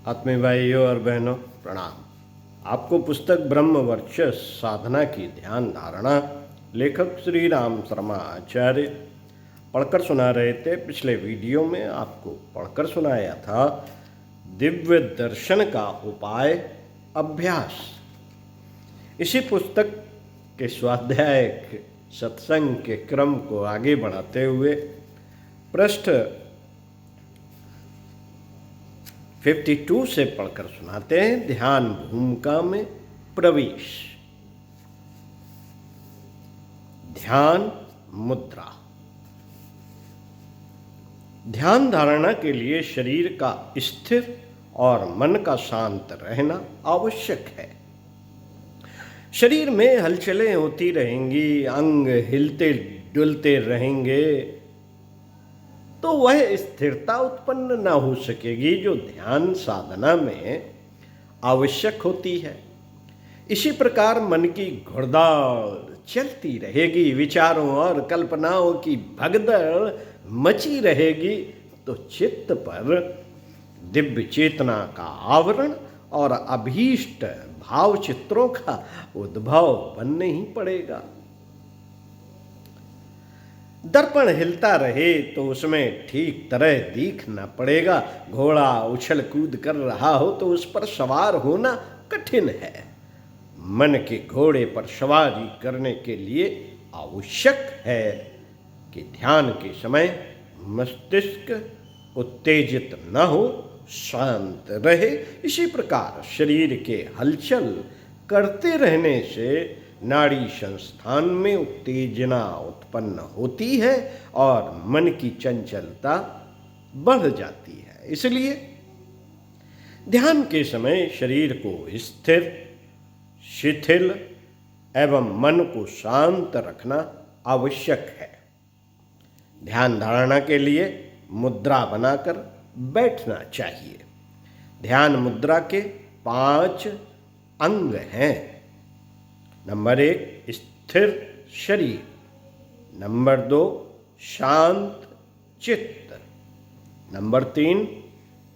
आत्मीय भाइयों और बहनों, प्रणाम। आपको पुस्तक ब्रह्म वर्चस्व साधना की ध्यान धारणा लेखक श्री राम शर्मा आचार्य पढ़कर सुना रहे थे। पिछले वीडियो में आपको पढ़कर सुनाया था दिव्य दर्शन का उपाय अभ्यास। इसी पुस्तक के स्वाध्याय सत्संग के क्रम को आगे बढ़ाते हुए पृष्ठ 52 से पढ़कर सुनाते हैं। ध्यान भूमिका में प्रवेश। ध्यान मुद्रा। ध्यान धारणा के लिए शरीर का स्थिर और मन का शांत रहना आवश्यक है। शरीर में हलचलें होती रहेंगी, अंग हिलते डुलते रहेंगे, तो वह स्थिरता उत्पन्न ना हो सकेगी जो ध्यान साधना में आवश्यक होती है। इसी प्रकार मन की घुड़दौड़ चलती रहेगी, विचारों और कल्पनाओं की भगदड़ मची रहेगी, तो चित्त पर दिव्य चेतना का आवरण और अभीष्ट भाव चित्रों का उद्भव बनने ही पड़ेगा। दर्पण हिलता रहे तो उसमें ठीक तरह दिखना पड़ेगा। घोड़ा उछल कूद कर रहा हो तो उस पर सवार होना कठिन है। मन के घोड़े पर सवारी करने के लिए आवश्यक है कि ध्यान के समय मस्तिष्क उत्तेजित न हो, शांत रहे। इसी प्रकार शरीर के हलचल करते रहने से नाड़ी संस्थान में उत्तेजना उत्पन्न होती है और मन की चंचलता बढ़ जाती है। इसलिए ध्यान के समय शरीर को स्थिर, शिथिल एवं मन को शांत रखना आवश्यक है। ध्यान धारणा के लिए मुद्रा बनाकर बैठना चाहिए। ध्यान मुद्रा के 5 अंग हैं। नंबर 1 स्थिर शरीर, नंबर 2 शांत चित्त, नंबर 3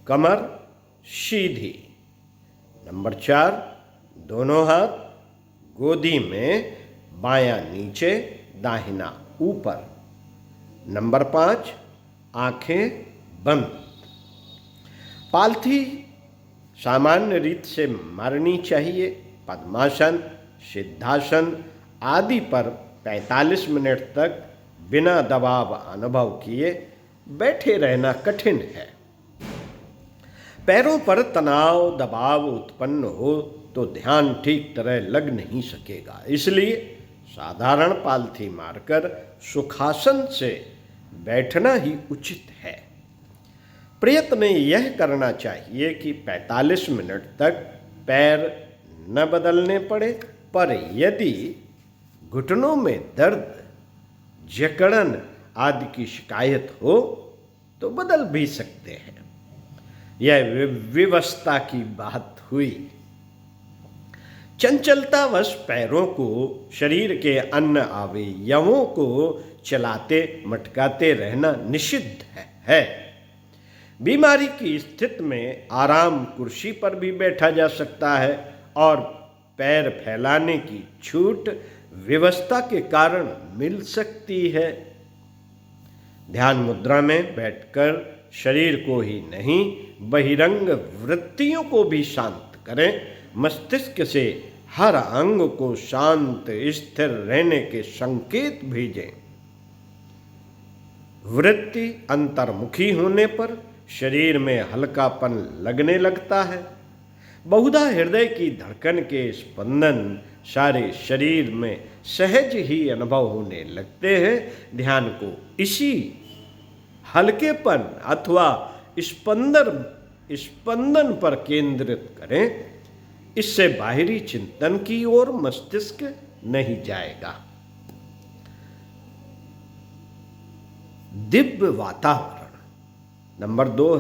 कमर सीधी, नंबर 4 दोनों हाथ गोदी में, बायां नीचे दाहिना ऊपर, नंबर 5 आंखें बंद। पालथी सामान्य रीत से मारनी चाहिए। पद्मासन, सिद्धासन आदि पर 45 मिनट तक बिना दबाव अनुभव किए बैठे रहना कठिन है। पैरों पर तनाव दबाव उत्पन्न हो तो ध्यान ठीक तरह लग नहीं सकेगा। इसलिए साधारण पालथी मारकर सुखासन से बैठना ही उचित है। प्रयत्न यह करना चाहिए कि 45 मिनट तक पैर न बदलने पड़े, पर यदि घुटनों में दर्द, जकड़न आदि की शिकायत हो तो बदल भी सकते हैं। यह विवस्था की बात हुई। चंचलतावश पैरों को शरीर के अन्य अवयवों को चलाते मटकाते रहना निषिद्ध है। बीमारी की स्थिति में आराम कुर्सी पर भी बैठा जा सकता है और पैर फैलाने की छूट व्यवस्था के कारण मिल सकती है। ध्यान मुद्रा में बैठकर शरीर को ही नहीं, बहिरंग वृत्तियों को भी शांत करें। मस्तिष्क से हर अंग को शांत स्थिर रहने के संकेत भेजें। वृत्ति अंतर्मुखी होने पर शरीर में हल्कापन लगने लगता है। बहुधा हृदय की धड़कन के स्पंदन सारे शरीर में सहज ही अनुभव होने लगते हैं। ध्यान को इसी हल्केपन अथवा स्पंदन पर केंद्रित करें। इससे बाहरी चिंतन की ओर मस्तिष्क नहीं जाएगा। दिव्य वातावरण। नंबर 2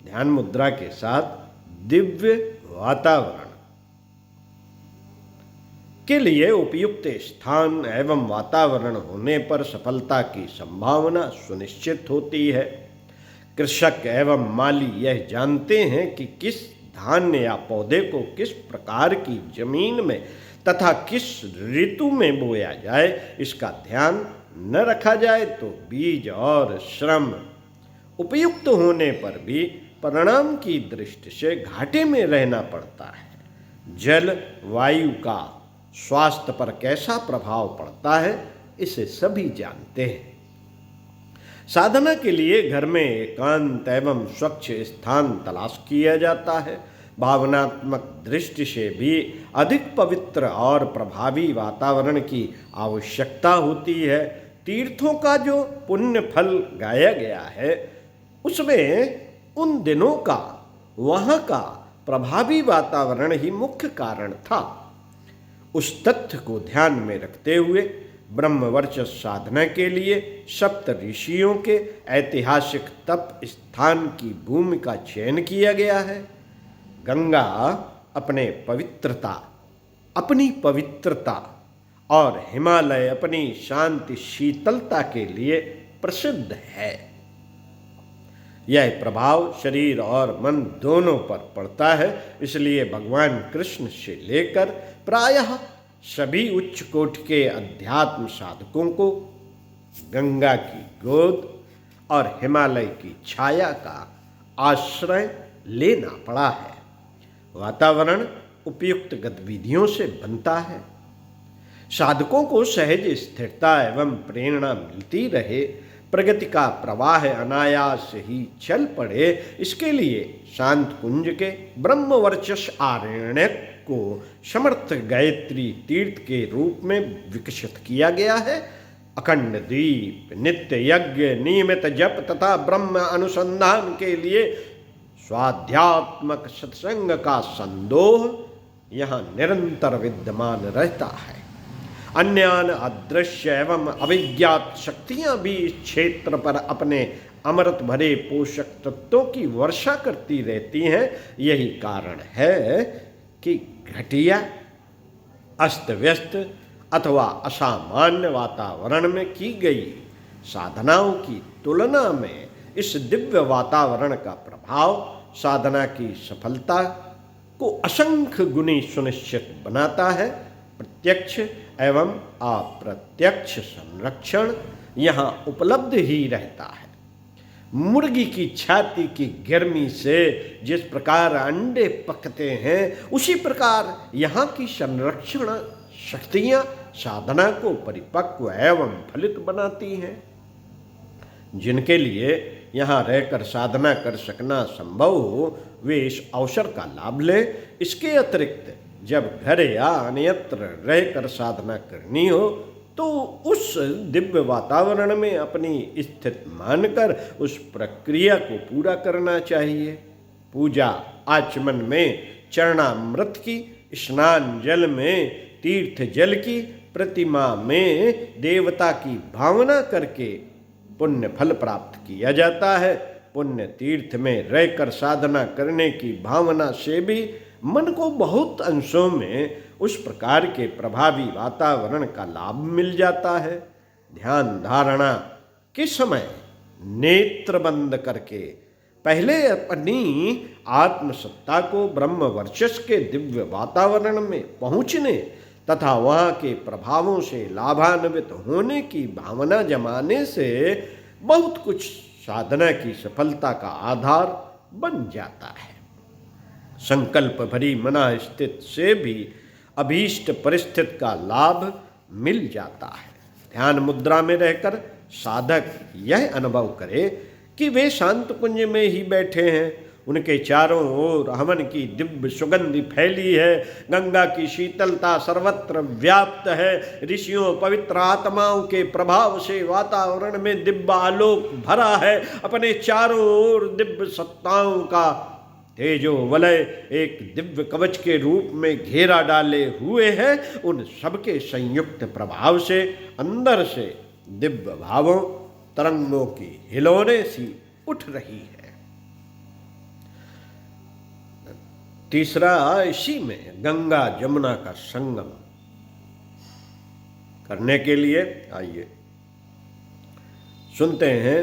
ध्यान मुद्रा के साथ दिव्य वातावरण के लिए उपयुक्त स्थान एवं वातावरण होने पर सफलता की संभावना सुनिश्चित होती है। कृषक एवं माली यह जानते हैं कि किस धान्य या पौधे को किस प्रकार की जमीन में तथा किस ऋतु में बोया जाए, इसका ध्यान न रखा जाए तो बीज और श्रम उपयुक्त होने पर भी परिणाम की दृष्टि से घाटे में रहना पड़ता है। जल वायु का स्वास्थ्य पर कैसा प्रभाव पड़ता है, इसे सभी जानते हैं। साधना के लिए घर में एकांत एवं स्वच्छ स्थान तलाश किया जाता है। भावनात्मक दृष्टि से भी अधिक पवित्र और प्रभावी वातावरण की आवश्यकता होती है। तीर्थों का जो पुण्य फल गाया गया है, उसमें उन दिनों का वहाँ का प्रभावी वातावरण ही मुख्य कारण था। उस तथ्य को ध्यान में रखते हुए ब्रह्मवर्चस्व साधना के लिए सप्त ऋषियों के ऐतिहासिक तप स्थान की भूमि का चयन किया गया है। गंगा अपनी पवित्रता और हिमालय अपनी शांति शीतलता के लिए प्रसिद्ध है। यह प्रभाव शरीर और मन दोनों पर पड़ता है। इसलिए भगवान कृष्ण से लेकर प्रायः सभी उच्च कोटि के अध्यात्म साधकों को गंगा की गोद और हिमालय की छाया का आश्रय लेना पड़ा है। वातावरण उपयुक्त गतिविधियों से बनता है। साधकों को सहज स्थिरता एवं प्रेरणा मिलती रहे, प्रगति का प्रवाह अनायास ही चल पड़े, इसके लिए शांत कुंज के ब्रह्मवर्चस्व आरण्यक को समर्थ गायत्री तीर्थ के रूप में विकसित किया गया है। अखंड दीप, नित्य यज्ञ, नियमित जप तथा ब्रह्म अनुसंधान के लिए स्वाध्यात्मक सत्संग का संदोह यहाँ निरंतर विद्यमान रहता है। अन्य अदृश्य एवं अविज्ञात शक्तियाँ भी इस क्षेत्र पर अपने अमृत भरे पोषक तत्वों की वर्षा करती रहती हैं। यही कारण है कि घटिया, अस्त व्यस्त अथवा असामान्य वातावरण में की गई साधनाओं की तुलना में इस दिव्य वातावरण का प्रभाव साधना की सफलता को असंख्य गुनी सुनिश्चित बनाता है। प्रत्यक्ष एवं अप्रत्यक्ष संरक्षण यहाँ उपलब्ध ही रहता है। मुर्गी की छाती की गर्मी से जिस प्रकार अंडे पकते हैं, उसी प्रकार यहाँ की संरक्षण शक्तियाँ साधना को परिपक्व एवं फलित बनाती हैं। जिनके लिए यहाँ रहकर साधना कर सकना संभव हो, वे इस अवसर का लाभ लें। इसके अतिरिक्त जब घर या अन्यत्र रहकर साधना करनी हो तो उस दिव्य वातावरण में अपनी स्थिति मानकर उस प्रक्रिया को पूरा करना चाहिए। पूजा आचमन में चरणामृत की, स्नान जल में तीर्थ जल की, प्रतिमा में देवता की भावना करके पुण्य फल प्राप्त किया जाता है। पुण्य तीर्थ में रहकर साधना करने की भावना से भी मन को बहुत अंशों में उस प्रकार के प्रभावी वातावरण का लाभ मिल जाता है। ध्यान धारणा के समय नेत्र बंद करके पहले अपनी आत्मसत्ता को ब्रह्म वर्चस्व के दिव्य वातावरण में पहुँचने तथा वहाँ के प्रभावों से लाभान्वित होने की भावना जमाने से बहुत कुछ साधना की सफलता का आधार बन जाता है। संकल्प भरी मना स्थिति से भी अभीष्ट परिस्थिति का लाभ मिल जाता है। ध्यान मुद्रा में रहकर साधक यह अनुभव करे कि वे शांत कुंज में ही बैठे हैं। उनके चारों ओर हवन की दिव्य सुगंधि फैली है। गंगा की शीतलता सर्वत्र व्याप्त है। ऋषियों पवित्र आत्माओं के प्रभाव से वातावरण में दिव्य आलोक भरा है। अपने चारों ओर दिव्य सत्ताओं का तेजो वलय एक दिव्य कवच के रूप में घेरा डाले हुए हैं। उन सबके संयुक्त प्रभाव से अंदर से दिव्य भावों तरंगों की हिलोने सी उठ रही है। तीसरा, इसी में गंगा जमुना का संगम करने के लिए आइए सुनते हैं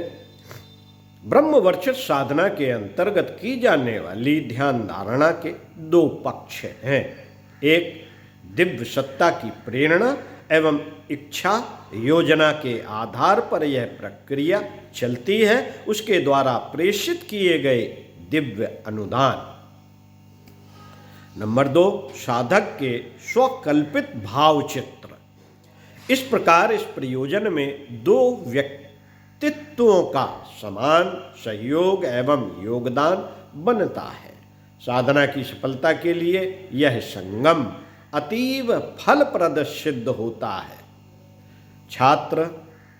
ब्रह्मवर्चस्व साधना के अंतर्गत की जाने वाली ध्यान धारणा के दो पक्ष हैं। एक, दिव्य सत्ता की प्रेरणा एवं इच्छा योजना के आधार पर यह प्रक्रिया चलती है, उसके द्वारा प्रेषित किए गए दिव्य अनुदान। नंबर 2, साधक के स्वकल्पित भाव चित्र। इस प्रकार इस प्रयोजन में दो व्यक्तित्वों का समान सहयोग एवं योगदान बनता है। साधना की सफलता के लिए यह संगम अतीव फलप्रद सिद्ध होता है। छात्र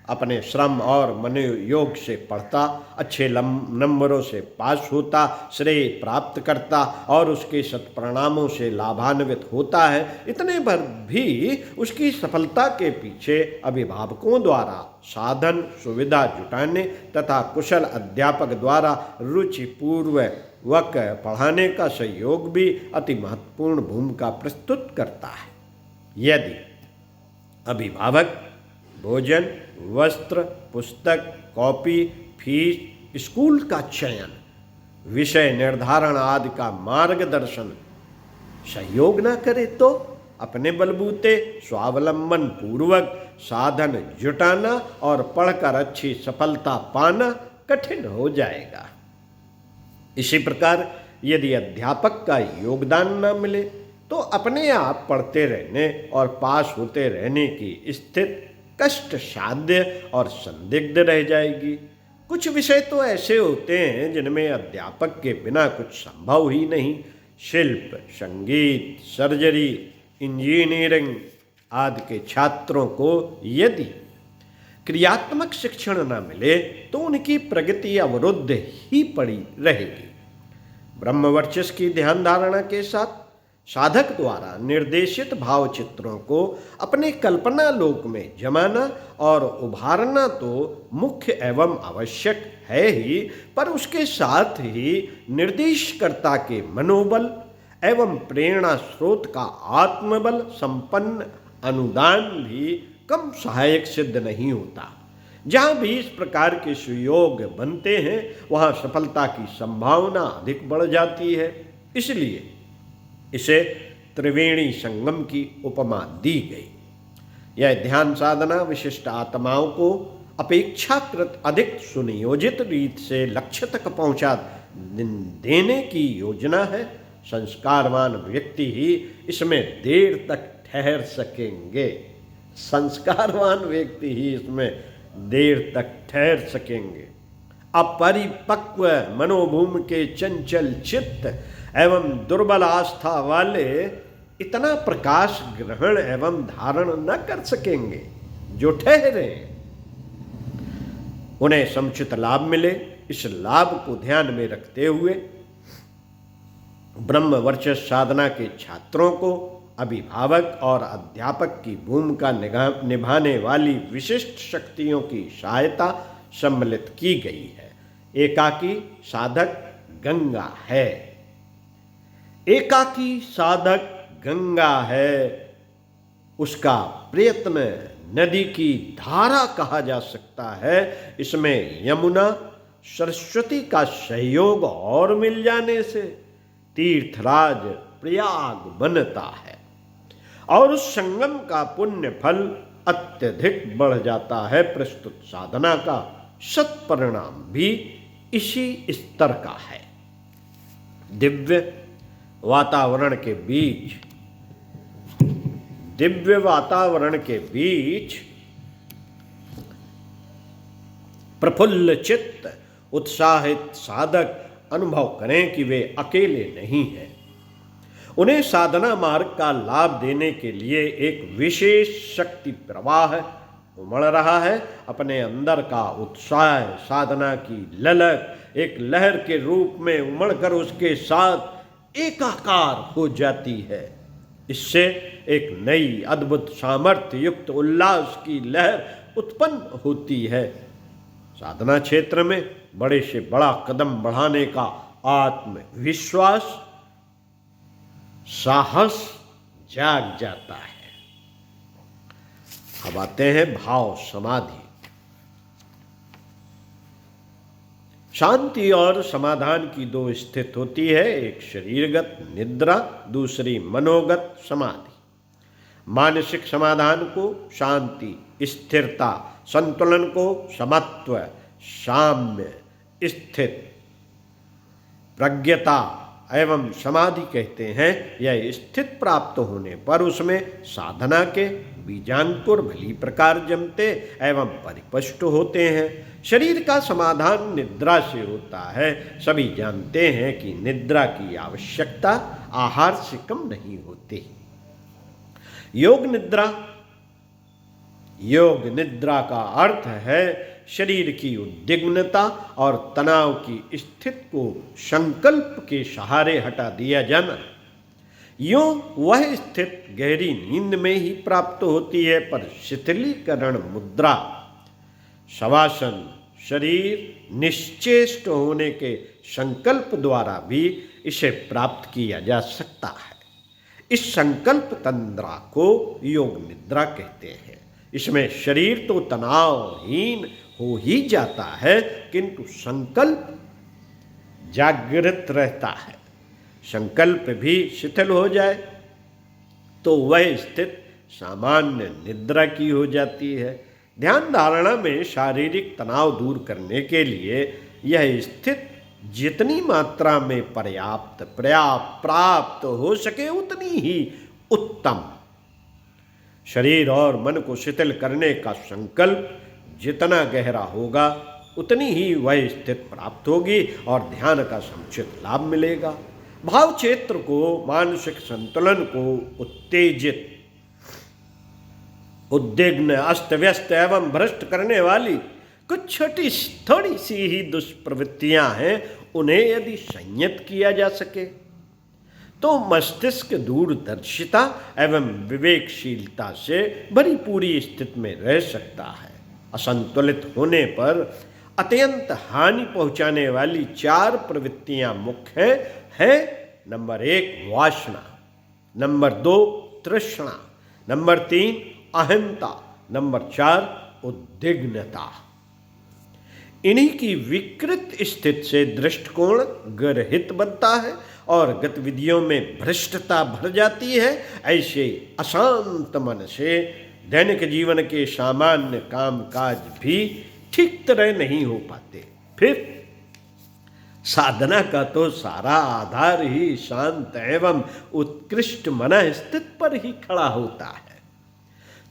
अपने श्रम और मनोयोग से पढ़ता, अच्छे नंबरों से पास होता, श्रेय प्राप्त करता और उसके सत्परिणामों से लाभान्वित होता है। इतने भर भी उसकी सफलता के पीछे अभिभावकों द्वारा साधन सुविधा जुटाने तथा कुशल अध्यापक द्वारा रुचिपूर्वक पढ़ाने का सहयोग भी अति महत्वपूर्ण भूमिका प्रस्तुत करता है। यदि अभिभावक भोजन, वस्त्र, पुस्तक, कॉपी, फीस, स्कूल का चयन, विषय निर्धारण आदि का मार्गदर्शन सहयोग न करे तो अपने बलबूते स्वावलंबन पूर्वक साधन जुटाना और पढ़कर अच्छी सफलता पाना कठिन हो जाएगा। इसी प्रकार यदि अध्यापक का योगदान न मिले तो अपने आप पढ़ते रहने और पास होते रहने की स्थिति कष्ट साध्य और संदिग्ध रह जाएगी। कुछ विषय तो ऐसे होते हैं जिनमें अध्यापक के बिना कुछ संभव ही नहीं। शिल्प, संगीत, सर्जरी, इंजीनियरिंग आदि के छात्रों को यदि क्रियात्मक शिक्षण न मिले तो उनकी प्रगति अवरुद्ध ही पड़ी रहेगी। ब्रह्मवर्चस्व की ध्यान धारणा के साथ साधक द्वारा निर्देशित भाव चित्रों को अपने कल्पना लोक में जमाना और उभारना तो मुख्य एवं आवश्यक है ही, पर उसके साथ ही निर्देशकर्ता के मनोबल एवं प्रेरणा स्रोत का आत्मबल संपन्न अनुदान भी कम सहायक सिद्ध नहीं होता। जहाँ भी इस प्रकार के सुयोग बनते हैं वहाँ सफलता की संभावना अधिक बढ़ जाती है। इसलिए इसे त्रिवेणी संगम की उपमा दी गई। यह ध्यान साधना विशिष्ट आत्माओं को अपेक्षाकृत अधिक सुनियोजित रीत से लक्ष्य तक पहुंचा देने की योजना है। संस्कारवान व्यक्ति ही इसमें देर तक ठहर सकेंगे। संस्कारवान व्यक्ति ही इसमें देर तक ठहर सकेंगे। अपरिपक्व मनोभूमि के चंचल चित्त एवं दुर्बल आस्था वाले इतना प्रकाश ग्रहण एवं धारण न कर सकेंगे। जो ठहरे उन्हें समुचित लाभ मिले, इस लाभ को ध्यान में रखते हुए ब्रह्मवर्चस्व साधना के छात्रों को अभिभावक और अध्यापक की भूमिका निभाने वाली विशिष्ट शक्तियों की सहायता सम्मिलित की गई है। एकाकी साधक गंगा है। एकाकी साधक गंगा है, उसका प्रयत्न नदी की धारा कहा जा सकता है। इसमें यमुना सरस्वती का सहयोग और मिल जाने से तीर्थराज प्रयाग बनता है और उस संगम का पुण्य फल अत्यधिक बढ़ जाता है। प्रस्तुत साधना का सत्परिणाम भी इसी स्तर का है। दिव्य वातावरण के बीच प्रफुल्ल चित्त उत्साहित साधक अनुभव करें कि वे अकेले नहीं हैं। उन्हें साधना मार्ग का लाभ देने के लिए एक विशेष शक्ति प्रवाह उमड़ रहा है। अपने अंदर का उत्साह साधना की ललक एक लहर के रूप में उमड़कर उसके साथ एकाकार हो जाती है। इससे एक नई अद्भुत सामर्थ्य युक्त उल्लास की लहर उत्पन्न होती है। साधना क्षेत्र में बड़े से बड़ा कदम बढ़ाने का आत्मविश्वास साहस जाग जाता है। अब आते हैं भाव समाधि। शांति और समाधान की दो स्थिति होती है, एक शरीरगत निद्रा, दूसरी मनोगत समाधि। मानसिक समाधान को शांति, स्थिरता, संतुलन को समत्व, साम्य, स्थित, प्रज्ञता एवं समाधि कहते हैं। यह स्थित प्राप्त होने पर उसमें साधना के बीजांकुर भली प्रकार जमते एवं परिपुष्ट होते हैं। शरीर का समाधान निद्रा से होता है। सभी जानते हैं कि निद्रा की आवश्यकता आहार से कम नहीं होती। योग निद्रा का अर्थ है शरीर की उद्विग्नता और तनाव की स्थिति को संकल्प के सहारे हटा दिया जाना। यूं वह स्थिति गहरी नींद में ही प्राप्त होती है, पर शिथिलीकरण मुद्रा, शवासन, शरीर निश्चेष्ट होने के संकल्प द्वारा भी इसे प्राप्त किया जा सकता है। इस संकल्प तंद्रा को योग निद्रा कहते हैं। इसमें शरीर तो तनावहीन हो ही जाता है, किंतु संकल्प जागृत रहता है। संकल्प भी शिथिल हो जाए तो वह स्थिति सामान्य निद्रा की हो जाती है। ध्यान धारणा में शारीरिक तनाव दूर करने के लिए यह स्थिति जितनी मात्रा में प्राप्त हो सके उतनी ही उत्तम। शरीर और मन को शिथिल करने का संकल्प जितना गहरा होगा उतनी ही वह स्थिति प्राप्त होगी और ध्यान का समुचित लाभ मिलेगा। भाव क्षेत्र को, मानसिक संतुलन को उत्तेजित, उद्विग्न, अस्त व्यस्त एवं भ्रष्ट करने वाली कुछ थोड़ी सी ही दुष्प्रवृत्तियां हैं, उन्हें यदि संयत किया जा सके तो मस्तिष्क दूरदर्शिता एवं विवेकशीलता से भरी पूरी स्थिति में रह सकता है। असंतुलित होने पर अत्यंत हानि पहुंचाने वाली 4 प्रवृत्तियां मुख्य हैं। नंबर 1 वासना, नंबर 2 तृष्णा, नंबर 3 अहंता, नंबर 4 उद्विग्नता। इन्हीं की विकृत स्थिति से दृष्टिकोण गर्हित बनता है और गतिविधियों में भ्रष्टता भर जाती है। ऐसे अशांत मन से दैनिक जीवन के सामान्य कामकाज भी ठीक तरह नहीं हो पाते। फिर साधना का तो सारा आधार ही शांत एवं उत्कृष्ट मन स्थिति पर ही खड़ा होता है।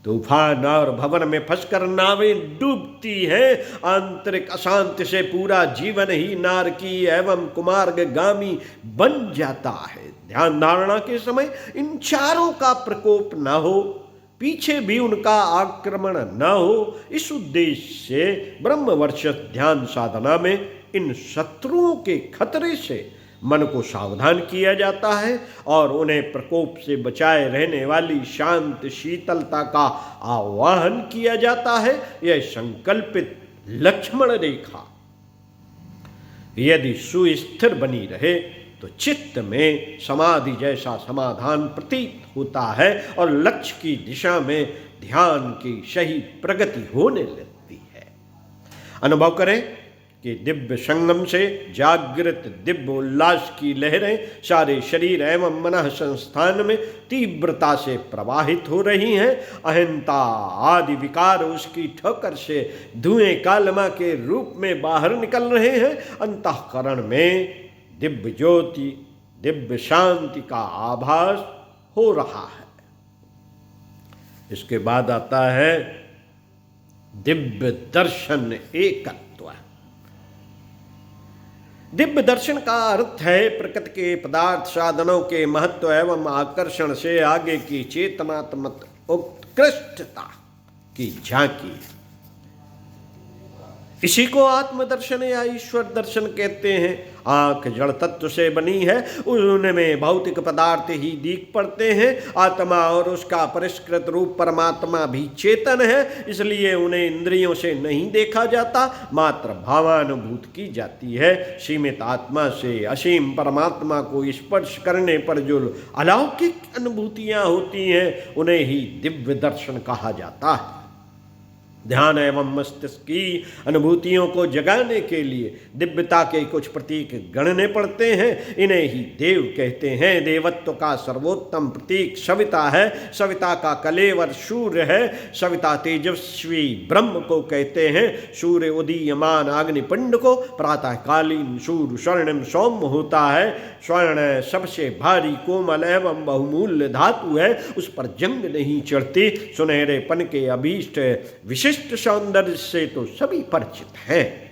तूफान और भवन में फंसकर नावें डूबती हैं। आंतरिक अशांति से पूरा जीवन ही नारकी एवं कुमार्गामी बन जाता है। ध्यान धारणा के समय इन चारों का प्रकोप न हो, पीछे भी उनका आक्रमण न हो, इस उद्देश्य से ब्रह्मवर्चस्व ध्यान साधना में इन शत्रुओं के खतरे से मन को सावधान किया जाता है और उन्हें प्रकोप से बचाए रहने वाली शांत शीतलता का आवाहन किया जाता है। यह संकल्पित लक्ष्मण रेखा यदि सुस्थिर बनी रहे तो चित्त में समाधि जैसा समाधान प्रतीत होता है और लक्ष्य की दिशा में ध्यान की सही प्रगति होने लगती है। अनुभव करें कि दिव्य संगम से जागृत दिव्य उल्लास की लहरें सारे शरीर एवं मन संस्थान में तीव्रता से प्रवाहित हो रही हैं। अहंता आदि विकार उसकी ठोकर से धुएं कालमा के रूप में बाहर निकल रहे हैं। अंतःकरण में दिव्य ज्योति, दिव्य शांति का आभास हो रहा है। इसके बाद आता है दिव्य दर्शन एकत्व। दिव्य दर्शन का अर्थ है प्रकृति के पदार्थ साधनों के महत्व एवं आकर्षण से आगे की चेतनात्मक उत्कृष्टता की झांकी। इसी को आत्मदर्शन या ईश्वर दर्शन कहते हैं। आंख जड़ तत्व से बनी है, उनमें भौतिक पदार्थ ही दिख पड़ते हैं। आत्मा और उसका परिष्कृत रूप परमात्मा भी चेतन है, इसलिए उन्हें इंद्रियों से नहीं देखा जाता, मात्र भावानुभूत की जाती है। सीमित आत्मा से असीम परमात्मा को स्पर्श करने पर जो अलौकिक अनुभूतियां होती हैं उन्हें ही दिव्य दर्शन कहा जाता है। ध्यान एवं मस्तिष्क की अनुभूतियों को जगाने के लिए दिव्यता के कुछ प्रतीक गणने पड़ते हैं। इन्हें ही देव कहते हैं। देवत्व का सर्वोत्तम प्रतीक सविता है। सविता का कलेवर सूर्य है। सविता तेजस्वी ब्रह्म को कहते हैं। सूर्य उदीयमान अग्निपिंड को प्रातःकालीन सूर्य स्वर्णिम सौम्य होता है। स्वर्ण सबसे भारी कोमल एवं बहुमूल्य धातु है। उस पर जंग नहीं चढ़ती। सुनहरेपन के अभीष्ट विशिष्ट सौंदर्य से तो सभी परिचित हैं।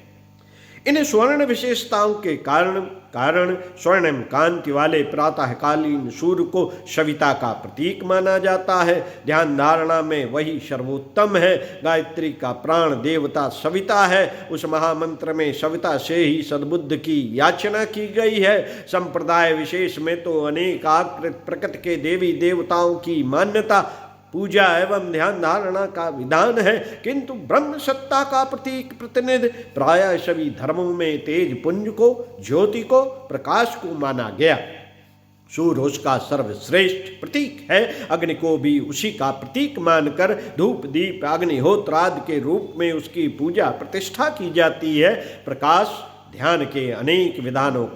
इन स्वर्ण विशेषताओं के कारण स्वर्णिम कांति वाले प्रातःकालीन सूर्य को सविता का प्रतीक माना जाता है। ध्यान धारणा में वही सर्वोत्तम है। गायत्री का प्राण देवता सविता है। उस महामंत्र में सविता से ही सद्बुद्धि की याचना की गई है। संप्रदाय विशेष में तो अनेक आकृत प्रकृति के देवी देवताओं की मान्यता, पूजा एवं ध्यान धारणा का विधान है, किंतु ब्रह्म सत्ता का प्रतीक प्रतिनिधि प्रायः सभी धर्मों में तेज पुंज को, ज्योति को, प्रकाश को माना गया। सूर्य उसका सर्वश्रेष्ठ प्रतीक है। अग्नि को भी उसी का प्रतीक मानकर धूप दीप अग्निहोत्र आदि के रूप में उसकी पूजा प्रतिष्ठा की जाती है। प्रकाश ध्यान के अनेक विधानों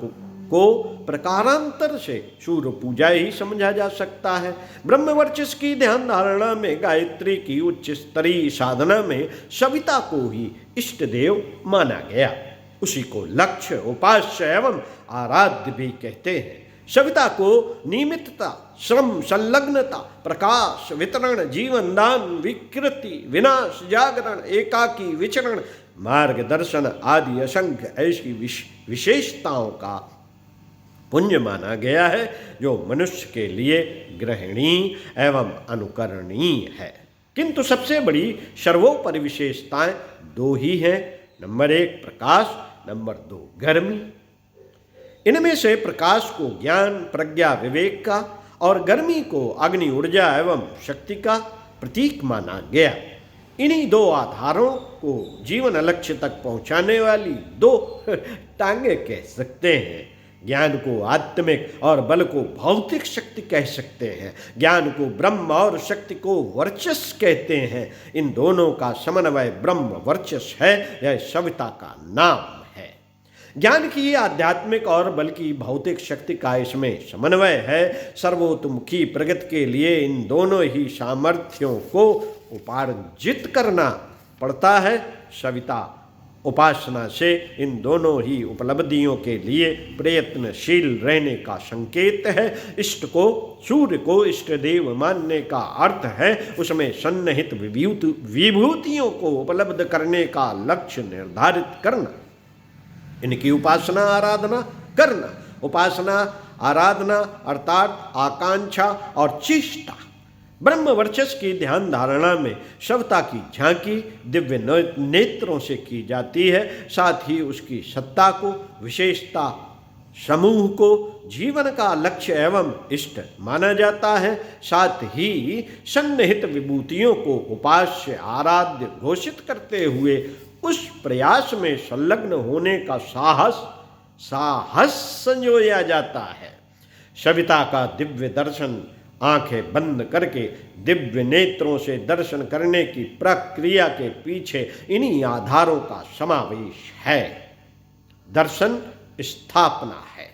को प्रकारांतर से सूर्य पूजा ही समझा जा सकता है। ब्रह्मवर्चस्व की ध्यान धारणा में गायत्री की उच्च स्तरीय साधना में सविता को ही इष्ट देव माना गया। उसी को लक्ष्य, उपास्य एवं आराध्य भी कहते हैं। सविता को नियमितता, श्रम, संलग्नता, प्रकाश, वितरण, जीवन दान, विकृति, विनाश, जागरण, एकाकी विचरण, मार्गदर्शन आदि असंख्य ऐसी विशेषताओं का पुंज माना गया है जो मनुष्य के लिए ग्रहणीय एवं अनुकरणीय है। किंतु सबसे बड़ी सर्वोपरि विशेषताएं दो ही हैं। नंबर 1 प्रकाश, नंबर 2 गर्मी। इनमें से प्रकाश को ज्ञान, प्रज्ञा, विवेक का और गर्मी को अग्नि, ऊर्जा एवं शक्ति का प्रतीक माना गया। इन्हीं दो आधारों को जीवन लक्ष्य तक पहुंचाने वाली दो टांगे कह सकते हैं। ज्ञान को आत्मिक और बल को भौतिक शक्ति कह सकते हैं। ज्ञान को ब्रह्म और शक्ति को वर्चस्व कहते हैं। इन दोनों का समन्वय ब्रह्म वर्चस्व है। यह सविता का नाम है। ज्ञान की आध्यात्मिक और बल की भौतिक शक्ति का इसमें समन्वय है। सर्वोतमुखी प्रगति के लिए इन दोनों ही सामर्थ्यों को उपार्जित करना पड़ता है। सविता उपासना से इन दोनों ही उपलब्धियों के लिए प्रयत्नशील रहने का संकेत है। इष्ट को, सूर्य को इष्ट देव मानने का अर्थ है उसमें सन्निहित विभूतियों को उपलब्ध करने का लक्ष्य निर्धारित करना, इनकी उपासना आराधना करना। उपासना आराधना अर्थात आकांक्षा और चेष्टा। ब्रह्म वर्चस्व की ध्यान धारणा में सविता की झांकी दिव्य नेत्रों से की जाती है। साथ ही उसकी सत्ता को, विशेषता, समूह को जीवन का लक्ष्य एवं इष्ट माना जाता है। साथ ही सन्निहित विभूतियों को उपास्य आराध्य घोषित करते हुए उस प्रयास में संलग्न होने का साहस संजोया जाता है। सविता का दिव्य दर्शन आंखें बंद करके दिव्य नेत्रों से दर्शन करने की प्रक्रिया के पीछे इन्हीं आधारों का समावेश है। दर्शन स्थापना है।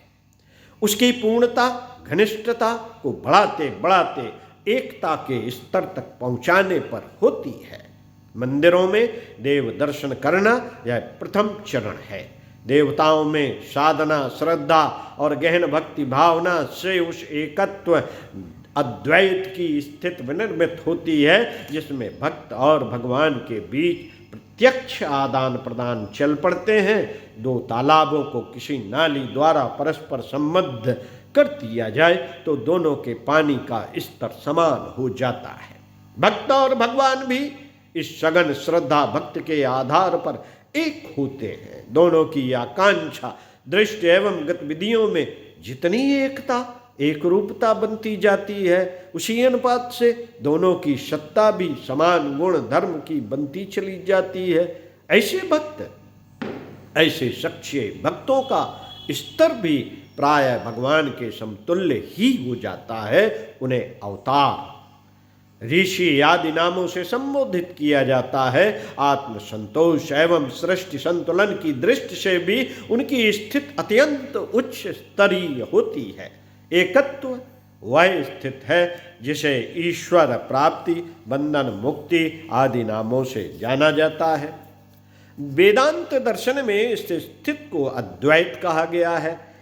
उसकी पूर्णता, घनिष्ठता को बढ़ाते बढ़ाते एकता के स्तर तक पहुंचाने पर होती है। मंदिरों में देव दर्शन करना यह प्रथम चरण है। देवताओं में साधना, श्रद्धा और गहन भक्ति भावना से उस एकत्व अद्वैत की स्थिति विनिर्मित होती है जिसमें भक्त और भगवान के बीच प्रत्यक्ष आदान प्रदान चल पड़ते हैं। दो तालाबों को किसी नाली द्वारा परस्पर संबद्ध कर दिया जाए तो दोनों के पानी का स्तर समान हो जाता है। भक्त और भगवान भी इस सघन श्रद्धा भक्त के आधार पर एक होते हैं। दोनों की आकांक्षा, दृष्टि एवं गतिविधियों में जितनी एकता, एक रूपता बनती जाती है उसी अनुपात से दोनों की सत्ता भी समान गुण धर्म की बनती चली जाती है। ऐसे भक्त, ऐसे सच्चे भक्तों का स्तर भी प्रायः भगवान के समतुल्य ही हो जाता है। उन्हें अवतार ऋषि आदि नामों से संबोधित किया जाता है। आत्म संतोष एवं सृष्टि संतुलन की दृष्टि से भी उनकी स्थिति अत्यंत उच्च स्तरीय होती है। एकत्व वह स्थित है जिसे ईश्वर प्राप्ति, बंधन मुक्ति आदि नामों से जाना जाता है। वेदांत दर्शन में इस स्थिति को अद्वैत कहा गया है।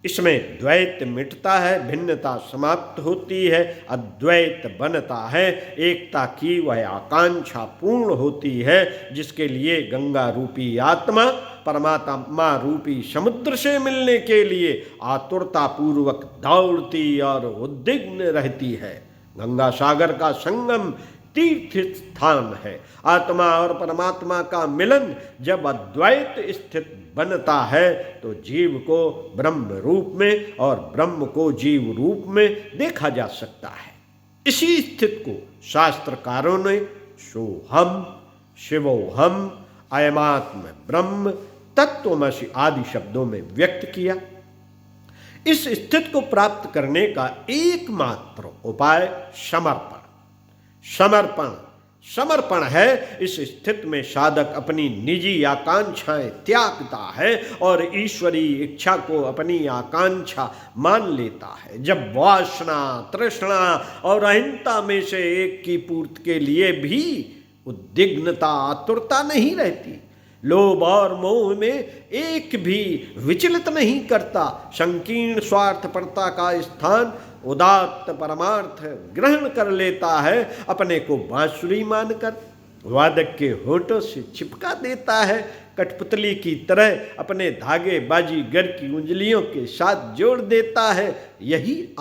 इसमें द्वैत मिटता है, भिन्नता समाप्त होती है, अद्वैत बनता है, एकता की वह आकांक्षा पूर्ण होती है जिसके लिए गंगा रूपी आत्मा परमात्मा रूपी समुद्र से मिलने के लिए आतुरता पूर्वक दौड़ती और उद्विग्न रहती है। गंगा सागर का संगम तीर्थ स्थान है। आत्मा और परमात्मा का मिलन जब अद्वैत स्थित बनता है तो जीव को ब्रह्म रूप में और ब्रह्म को जीव रूप में देखा जा सकता है। इसी स्थिति को शास्त्रकारों ने सोहम, शिवोहम, अयमात्म ब्रह्म, तत्वमसि आदि शब्दों में व्यक्त किया। इस स्थिति को प्राप्त करने का एकमात्र उपाय समर्पण समर्पण है। इस स्थिति में साधक अपनी निजी आकांक्षाएं त्यागता है और ईश्वरीय इच्छा को अपनी आकांक्षा मान लेता है। जब वासना, तृष्णा और अहिंसा में से एक की पूर्ति के लिए भी उद्विग्नता, आतुरता नहीं रहती, लोभ और मोह में एक भी विचलित नहीं करता, संकीर्ण स्वार्थपरता का स्थान उदात्त परमार्थ ग्रहण कर लेता है, अपने को बांसुरी मानकर वादक के होठों से चिपका देता है, कठपुतली की तरह अपने धागे बाजीगर की उंगलियों के साथ जोड़ देता है। यही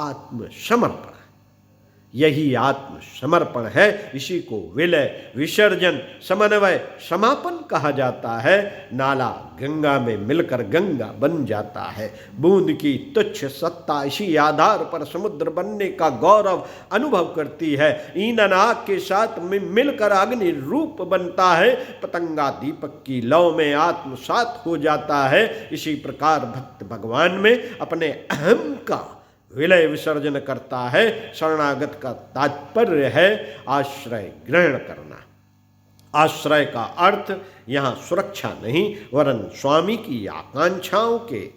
आत्मसमर्पण है। इसी को विलय, विसर्जन, समन्वय, समापन कहा जाता है। नाला गंगा में मिलकर गंगा बन जाता है। बूंद की तुच्छ सत्ता इसी आधार पर समुद्र बनने का गौरव अनुभव करती है। ईंधन आग के साथ मिलकर अग्नि रूप बनता है। पतंगा दीपक की लौ में आत्मसात हो जाता है। इसी प्रकार भक्त भगवान में अपने अहम का विलय विसर्जन करता है। शरणागत का तात्पर्य है आश्रय ग्रहण करना। आश्रय का अर्थ यहाँ सुरक्षा नहीं वरन स्वामी की आकांक्षाओं के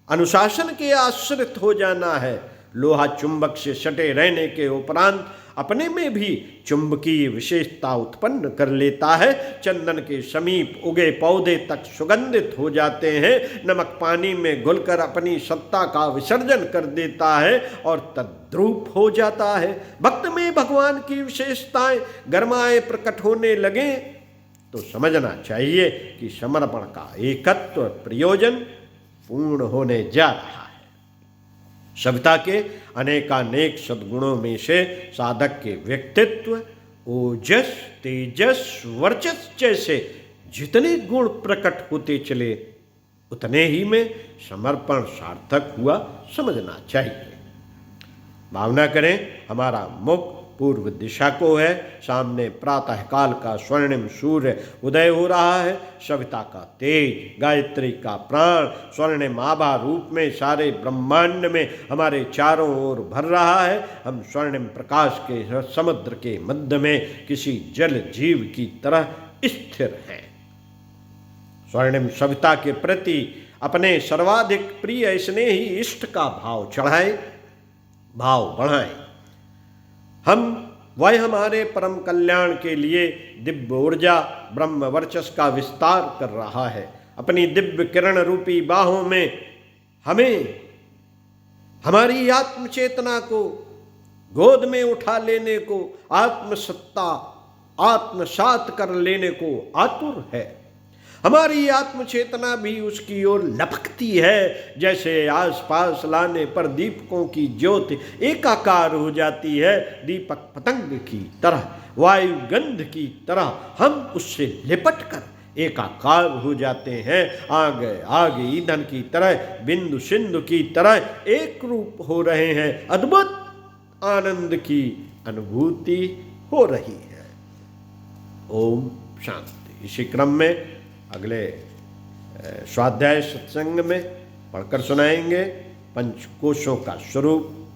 अनुशासन के आश्रित हो जाना है। लोहा चुंबक से सटे रहने के उपरांत अपने में भी चुंबकीय विशेषता उत्पन्न कर लेता है। चंदन के समीप उगे पौधे तक सुगंधित हो जाते हैं। नमक पानी में घुलकर अपनी सत्ता का विसर्जन कर देता है और तद्रूप हो जाता है। भक्त में भगवान की विशेषताएं गरमाए प्रकट होने लगे तो समझना चाहिए कि समर्पण का एकत्व प्रयोजन पूर्ण होने जा रहा है। सभ्यता के अनेकानेक सद्गुणों में से साधक के व्यक्तित्व, ओजस, तेजस, वर्चस जैसे जितने गुण प्रकट होते चले उतने ही में समर्पण सार्थक हुआ समझना चाहिए। भावना करें हमारा मुख पूर्व दिशा को है। सामने प्रातःकाल का स्वर्णिम सूर्य उदय हो रहा है। सविता का तेज, गायत्री का प्राण स्वर्णिम आभा रूप में सारे ब्रह्मांड में हमारे चारों ओर भर रहा है। हम स्वर्णिम प्रकाश के समुद्र के मध्य में किसी जल जीव की तरह स्थिर हैं। स्वर्णिम सविता के प्रति अपने सर्वाधिक प्रिय स्नेही इष्ट का भाव चढ़ाएं, भाव बढ़ाएं। वह हमारे परम कल्याण के लिए दिव्य ऊर्जा ब्रह्म वर्चस का विस्तार कर रहा है। अपनी दिव्य किरण रूपी बाहों में हमें हमारी आत्म चेतना को गोद में उठा लेने को, आत्मसत्ता आत्मसात कर लेने को आतुर है। हमारी आत्म चेतना भी उसकी ओर लपकती है। जैसे आसपास लाने पर दीपकों की ज्योति एकाकार हो जाती है, दीपक पतंग की तरह, वायु गंध की तरह हम उससे लिपट कर एकाकार हो जाते हैं। आगे आगे ईंधन की तरह, बिंदु सिंधु की तरह एक रूप हो रहे हैं। अद्भुत आनंद की अनुभूति हो रही है। ओम शांति। इसी क्रम में अगले स्वाध्याय सत्संग में पढ़कर सुनाएंगे पंचकोशों का स्वरूप,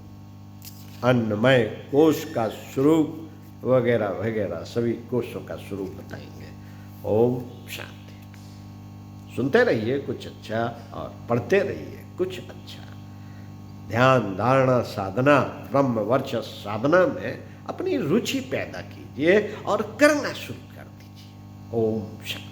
अन्नमय कोश का स्वरूप, वगैरह वगैरह सभी कोषों का स्वरूप बताएंगे। ओम शांति। सुनते रहिए कुछ अच्छा और पढ़ते रहिए कुछ अच्छा। ध्यान धारणा साधना ब्रह्म वर्चस्व साधना में अपनी रुचि पैदा कीजिए और करना शुरू कर दीजिए। ओम शांति।